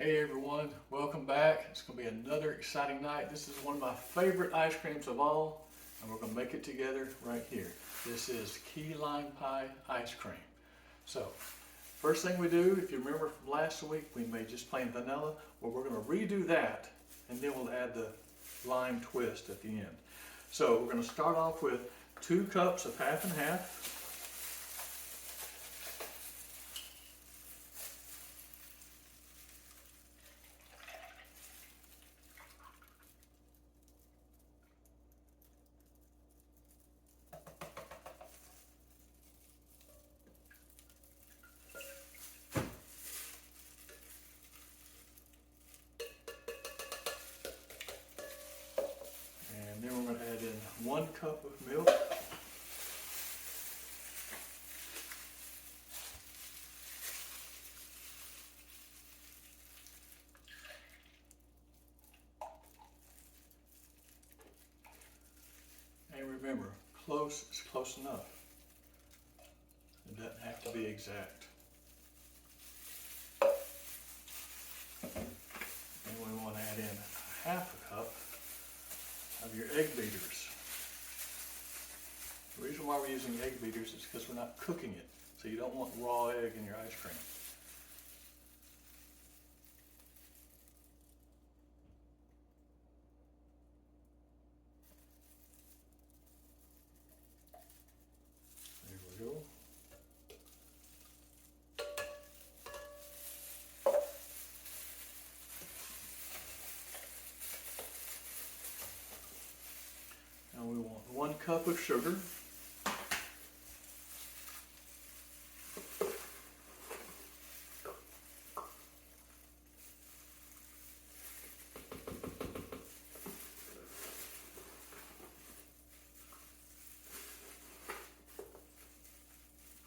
Hey everyone, welcome back. It's going to be another exciting night. This is one of my favorite ice creams of all, and we're going to make it together right here. This is key lime pie ice cream. So, first thing we do, if you remember from last week, we made just plain vanilla. Well, we're going to redo that, and then we'll add the lime twist at the end. So, we're going to start off with 2 cups of half and half. And then we're going to add in 1 cup of milk. And remember, close is close enough. It doesn't have to be exact. And we want to add in 1/2 cup of your egg beaters. The reason why we're using egg beaters is because we're not cooking it. So you don't want raw egg in your ice cream. There we go. Now we want 1 cup of sugar.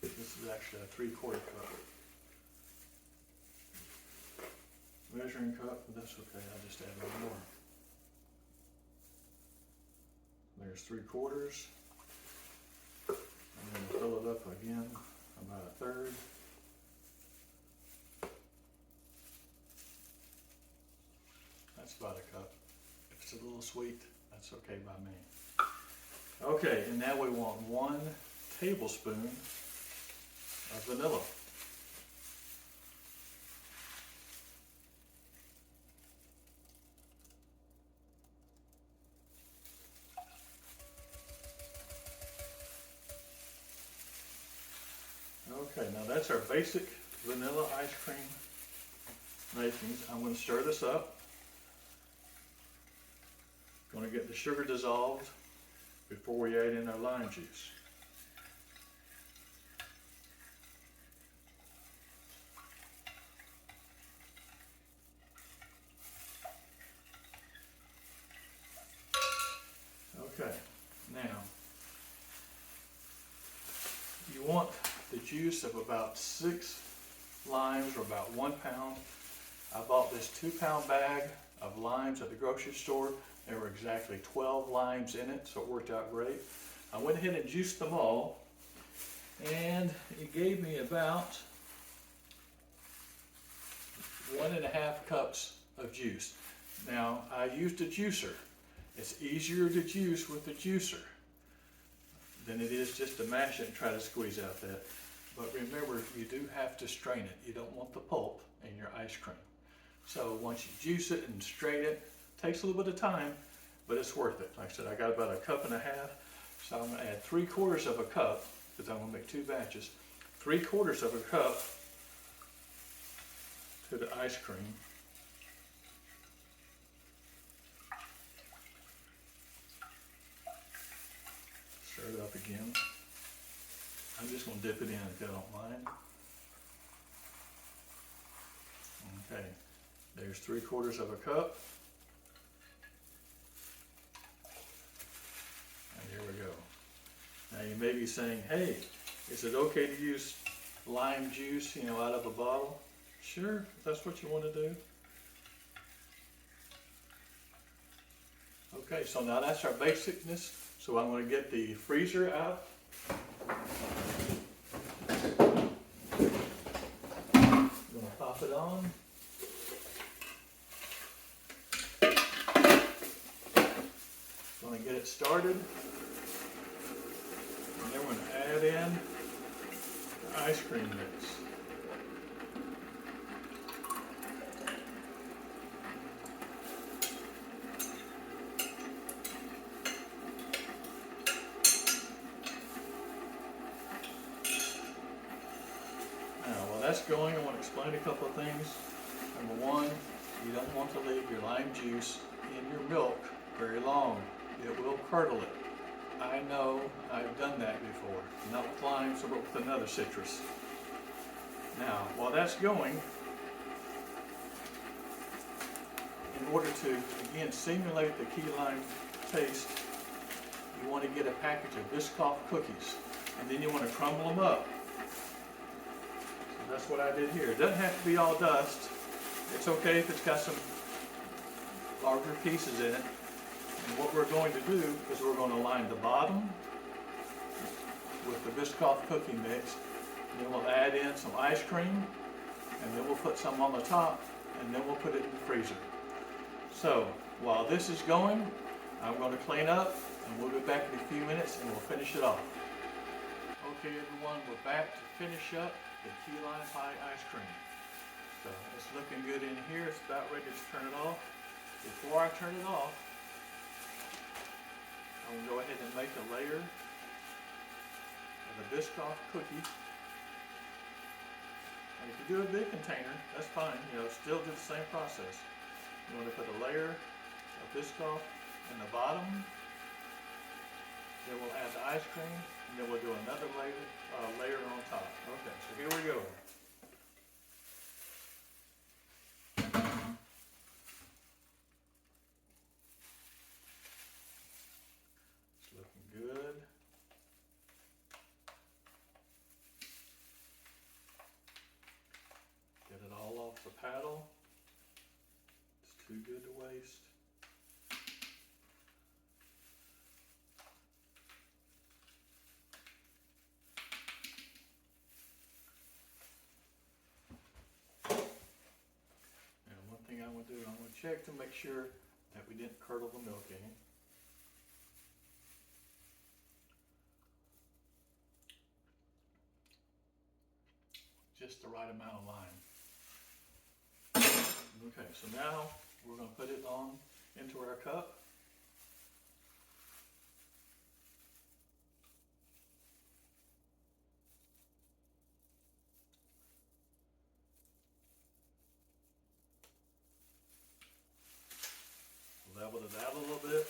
This is actually a 3/4 cup. Measuring cup, but that's okay, I'll just add a little more. There's 3/4. I'm going to fill it up again, about 1/3. That's about 1 cup. If it's a little sweet, that's okay by me. Okay, and now we want 1 tablespoon of vanilla. Okay, now that's our basic vanilla ice cream makings. I'm going to stir this up. Going to get the sugar dissolved before we add in our lime juice. Okay, now you want the juice of about 6 limes or about 1 pound. I bought this 2-pound bag of limes at the grocery store. There were exactly 12 limes in it, so it worked out great. I went ahead and juiced them all, and it gave me about 1.5 cups of juice. Now, I used a juicer. It's easier to juice with a juicer than it is just to mash it and try to squeeze out that. But remember, you do have to strain it. You don't want the pulp in your ice cream. So once you juice it and strain it, it takes a little bit of time, but it's worth it. Like I said, I got about 1.5 cups, so I'm gonna add 3/4 of a cup, because I'm gonna make 2 batches, 3/4 of a cup to the ice cream. Stir it up again. I'm just going to dip it in if you don't mind. Okay, there's 3/4 of a cup. And here we go. Now you may be saying, hey, is it okay to use lime juice, out of a bottle? Sure, if that's what you want to do. Okay, so now that's our basicness. So I'm going to get the freezer out. I'm going to pop it on. get it started. And then we're going to add in the ice cream mix. That's going, I want to explain a couple of things. Number one, you don't want to leave your lime juice in your milk very long. It will curdle it. I know, I've done that before. Not with limes, but with another citrus. Now, while that's going, in order to, again, simulate the key lime taste, you want to get a package of Biscoff cookies. And then you want to crumble them up. That's what I did here. It doesn't have to be all dust. It's okay if it's got some larger pieces in it. And what we're going to do is we're going to line the bottom with the Biscoff cookie mix. And then we'll add in some ice cream. And then we'll put some on the top. And then we'll put it in the freezer. So while this is going, I'm going to clean up. And we'll be back in a few minutes and we'll finish it off. Okay everyone, we're back to finish up the key lime pie ice cream. So it's looking good in here. It's about ready to turn it off. Before I turn it off, I'm going to go ahead and make a layer of the Biscoff cookie. And if you do a big container, that's fine. You know, still do the same process. You want to put a layer of Biscoff in the bottom. Then we'll add the ice cream. And then we'll do another layer on top. Okay, so here we go. It's looking good. Get it all off the paddle. It's too good to waste. I'm going to do, I'm going to check to make sure that we didn't curdle the milk any. Just the right amount of lime. Okay, so now we're going to put it on into our cup. Level it out a little bit.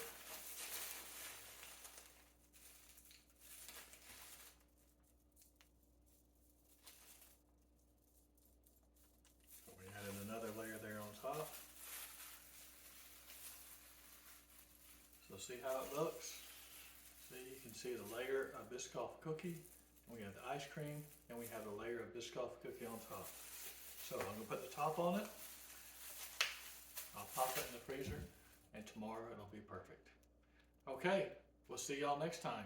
So we added another layer there on top. So see how it looks? See, you can see the layer of Biscoff cookie. We have the ice cream, and we have the layer of Biscoff cookie on top. So I'm going to put the top on it. I'll pop it in the freezer. And tomorrow it'll be perfect. Okay, we'll see y'all next time.